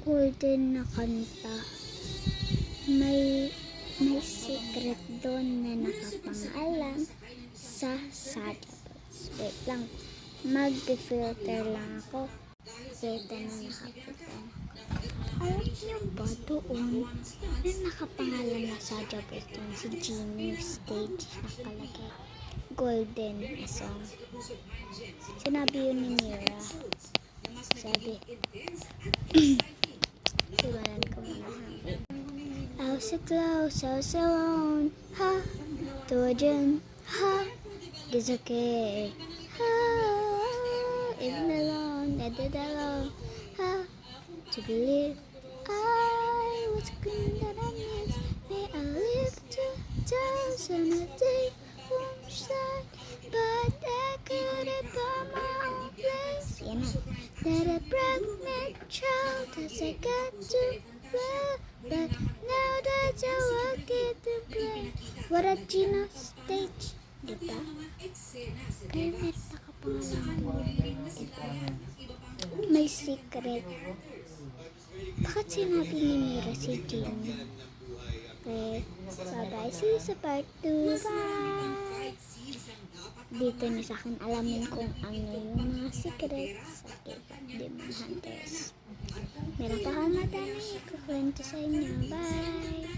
golden na kanta. May secret doon na nakapangalan sa Saddlebags. Wait lang, mag-filter lang ako. Ito na nakapitan. Alam niyo ba doon na nakapangalan na Saddlebags doon si Genie stage nakalagay golden na song. Sinabi yun ni Mira. Sabi simulan ko muna ha. I was so close, I was so alone, ha, to a gym, ha, it's okay, ha, even alone, I did alone, ha, to believe I was green that I missed, may I live 2,000 a day, won't start, but I couldn't buy my own place, yan na, that a pregnant child as I got to love, but now that I walk it to play, what a Gina stage, diba? Kaya meron nakapangalan, diba? May secret. Bakit sinabi ni Mira si Gina? Okay, bye-bye. See you sa part 2. Bye! Dito niyo sa akin alamin kung ano yung mga secrets sa K-pop Demon Hunters. Meron pa kang madami ikukwento sa inyo. Bye!